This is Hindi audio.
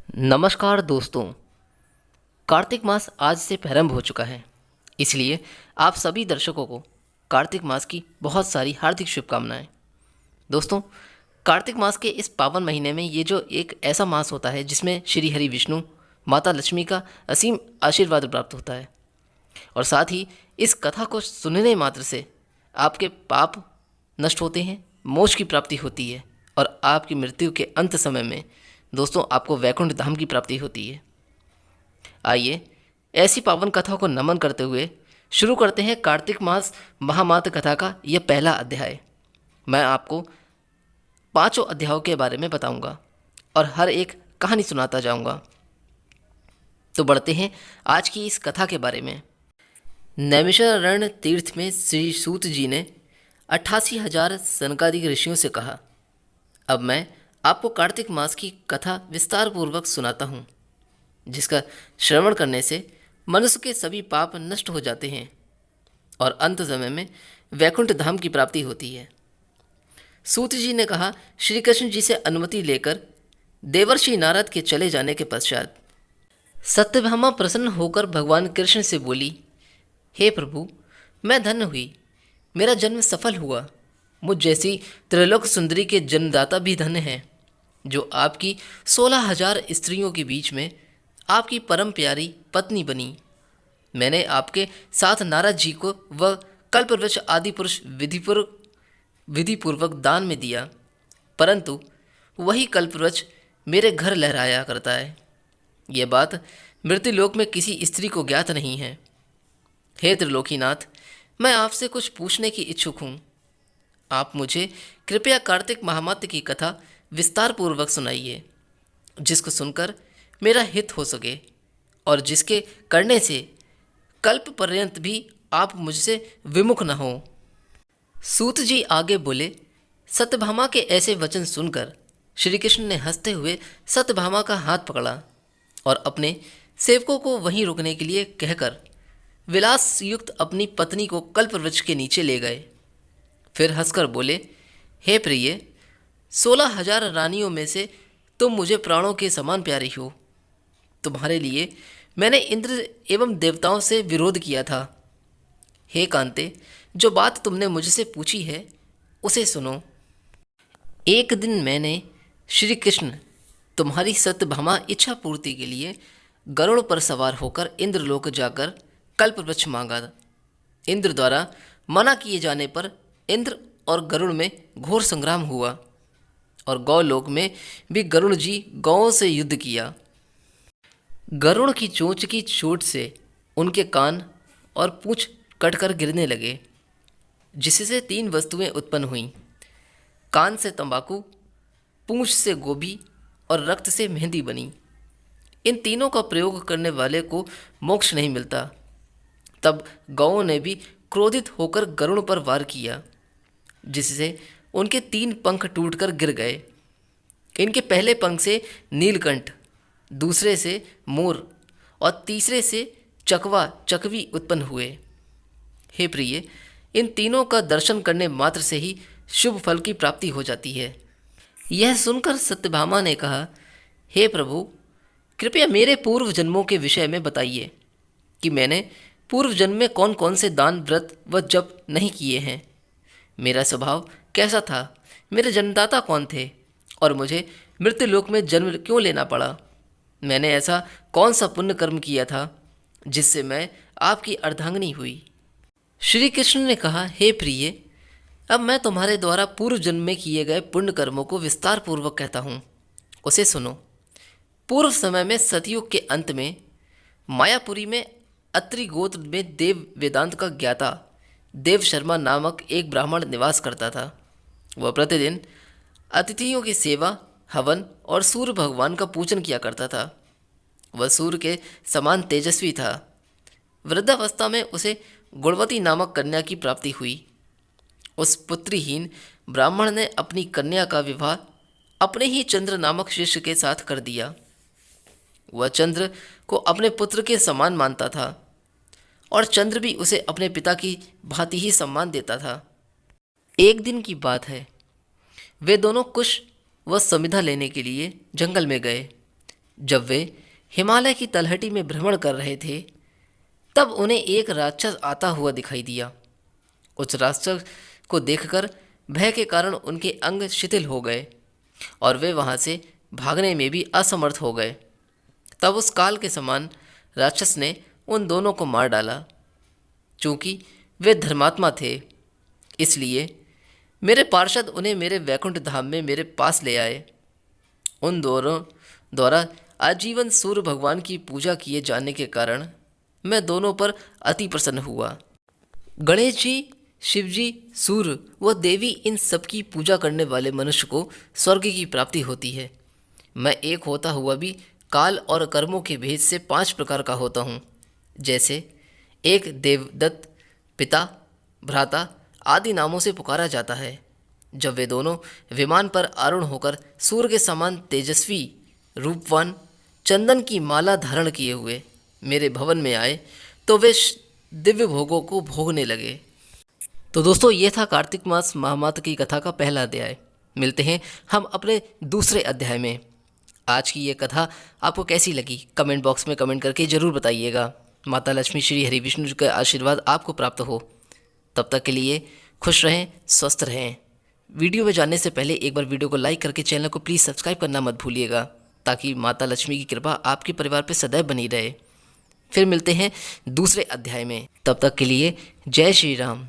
नमस्कार दोस्तों। कार्तिक मास आज से प्रारंभ हो चुका है, इसलिए आप सभी दर्शकों को कार्तिक मास की बहुत सारी हार्दिक शुभकामनाएं। दोस्तों, कार्तिक मास के इस पावन महीने में ये जो एक ऐसा मास होता है जिसमें श्री हरि विष्णु माता लक्ष्मी का असीम आशीर्वाद प्राप्त होता है, और साथ ही इस कथा को सुनने मात्र से आपके पाप नष्ट होते हैं, मोक्ष की प्राप्ति होती है और आपकी मृत्यु के अंत समय में दोस्तों आपको वैकुंठ धाम की प्राप्ति होती है। आइए ऐसी पावन कथा को नमन करते हुए शुरू करते हैं कार्तिक मास महामात कथा का यह पहला अध्याय। मैं आपको पांचों अध्यायों के बारे में बताऊंगा और हर एक कहानी सुनाता जाऊंगा। तो बढ़ते हैं आज की इस कथा के बारे में। नैमिषारण्य तीर्थ में श्री सूत जी ने 88,000 सनकादिक ऋषियों से कहा, अब मैं आपको कार्तिक मास की कथा विस्तार पूर्वक सुनाता हूँ, जिसका श्रवण करने से मनुष्य के सभी पाप नष्ट हो जाते हैं और अंत समय में वैकुंठ धाम की प्राप्ति होती है। सूत जी ने कहा, श्री कृष्ण जी से अनुमति लेकर देवर्षि नारद के चले जाने के पश्चात सत्यभामा प्रसन्न होकर भगवान कृष्ण से बोली, हे प्रभु, मैं धन्य हुई, मेरा जन्म सफल हुआ। मुझ जैसी त्रिलोक सुंदरी के जन्मदाता भी धन्य हैं, जो आपकी 16,000 स्त्रियों के बीच में आपकी परम प्यारी पत्नी बनी। मैंने आपके साथ नारद जी को वह कल्पवृक्ष आदि पुरुष विधिपूर्वक दान में दिया, परंतु वही कल्पवृक्ष मेरे घर लहराया करता है। यह बात मृत्युलोक में किसी स्त्री को ज्ञात नहीं है। हे त्रिलोकीनाथ, मैं आपसे कुछ पूछने की इच्छुक हूँ। आप मुझे कृपया कार्तिक महामात्य की कथा विस्तार पूर्वक सुनाइए, जिसको सुनकर मेरा हित हो सके और जिसके करने से कल्प पर्यंत भी आप मुझसे विमुख न हो। सूत जी आगे बोले, सत्यभामा के ऐसे वचन सुनकर श्री कृष्ण ने हंसते हुए सत्यभामा का हाथ पकड़ा और अपने सेवकों को वहीं रुकने के लिए कहकर विलास युक्त अपनी पत्नी को कल्पवृक्ष के नीचे ले गए। फिर हंसकर बोले, हे प्रिय, 16,000 रानियों में से तुम मुझे प्राणों के समान प्यारी हो। तुम्हारे लिए मैंने इंद्र एवं देवताओं से विरोध किया था। हे कांते, जो बात तुमने मुझसे पूछी है उसे सुनो। एक दिन मैंने श्री कृष्ण तुम्हारी सत्यभामा इच्छा पूर्ति के लिए गरुड़ पर सवार होकर इंद्रलोक जाकर कल्पवृक्ष मांगा। इंद्र द्वारा मना किए जाने पर इंद्र और गरुड़ में घोर संग्राम हुआ और गौलोक में भी गरुड़ जी गौओं से युद्ध किया। गरुड़ की चोंच की चोट से उनके कान और पूंछ कटकर गिरने लगे, जिससे 3 वस्तुएं उत्पन्न हुईं। कान से तंबाकू, पूंछ से गोभी और रक्त से मेहंदी बनी। इन तीनों का प्रयोग करने वाले को मोक्ष नहीं मिलता। तब गौओं ने भी क्रोधित होकर गरुड़ पर वार किया, जिससे उनके 3 पंख टूटकर गिर गए। इनके पहले पंख से नीलकंठ, दूसरे से मोर और तीसरे से चकवा चकवी उत्पन्न हुए। हे प्रिय, इन तीनों का दर्शन करने मात्र से ही शुभ फल की प्राप्ति हो जाती है। यह सुनकर सत्यभामा ने कहा, हे प्रभु, कृपया मेरे पूर्व जन्मों के विषय में बताइए कि मैंने पूर्व जन्म में कौन कौन से दान, व्रत व जप नहीं किए हैं। मेरा स्वभाव कैसा था, मेरे जन्मदाता कौन थे और मुझे मृत्युलोक में जन्म क्यों लेना पड़ा। मैंने ऐसा कौन सा पुण्य कर्म किया था जिससे मैं आपकी अर्धांगिनी हुई। श्री कृष्ण ने कहा, हे प्रिय, अब मैं तुम्हारे द्वारा पूर्व जन्म में किए गए पुण्य कर्मों को विस्तार पूर्वक कहता हूँ, उसे सुनो। पूर्व समय में सतयुग के अंत में मायापुरी में अत्रि गोत्र में देव वेदांत का ज्ञाता देव शर्मा नामक एक ब्राह्मण निवास करता था। वह प्रतिदिन अतिथियों की सेवा, हवन और सूर्य भगवान का पूजन किया करता था। वह सूर्य के समान तेजस्वी था। वृद्धावस्था में उसे गुणवती नामक कन्या की प्राप्ति हुई। उस पुत्रीहीन ब्राह्मण ने अपनी कन्या का विवाह अपने ही चंद्र नामक शिष्य के साथ कर दिया। वह चंद्र को अपने पुत्र के समान मानता था और चंद्र भी उसे अपने पिता की भांति ही सम्मान देता था। एक दिन की बात है, वे दोनों कुश व समिधा लेने के लिए जंगल में गए। जब वे हिमालय की तलहटी में भ्रमण कर रहे थे, तब उन्हें एक राक्षस आता हुआ दिखाई दिया। उस राक्षस को देखकर भय के कारण उनके अंग शिथिल हो गए और वे वहां से भागने में भी असमर्थ हो गए। तब उस काल के समान राक्षस ने उन दोनों को मार डाला। चूंकि वे धर्मात्मा थे, इसलिए मेरे पार्षद उन्हें मेरे वैकुंठ धाम में मेरे पास ले आए। उन दोनों द्वारा आजीवन सूर्य भगवान की पूजा किए जाने के कारण मैं दोनों पर अति प्रसन्न हुआ। गणेश जी, शिव जी, सूर्य व देवी, इन सबकी पूजा करने वाले मनुष्य को स्वर्ग की प्राप्ति होती है। मैं एक होता हुआ भी काल और कर्मों के भेद से 5 प्रकार का होता हूँ। जैसे एक देवदत्त, पिता, भ्राता आदि नामों से पुकारा जाता है। जब वे दोनों विमान पर आरूढ़ होकर सूर्य के समान तेजस्वी, रूपवान, चंदन की माला धारण किए हुए मेरे भवन में आए, तो वे दिव्य भोगों को भोगने लगे। तो दोस्तों, ये था कार्तिक मास महामात की कथा का पहला अध्याय। मिलते हैं हम अपने दूसरे अध्याय में। आज की ये कथा आपको कैसी लगी, कमेंट बॉक्स में कमेंट करके ज़रूर बताइएगा। माता लक्ष्मी, श्री हरि विष्णु जी का आशीर्वाद आपको प्राप्त हो। तब तक के लिए खुश रहें, स्वस्थ रहें। वीडियो में जाने से पहले एक बार वीडियो को लाइक करके चैनल को प्लीज़ सब्सक्राइब करना मत भूलिएगा, ताकि माता लक्ष्मी की कृपा आपके परिवार पर सदैव बनी रहे। फिर मिलते हैं दूसरे अध्याय में। तब तक के लिए जय श्री राम।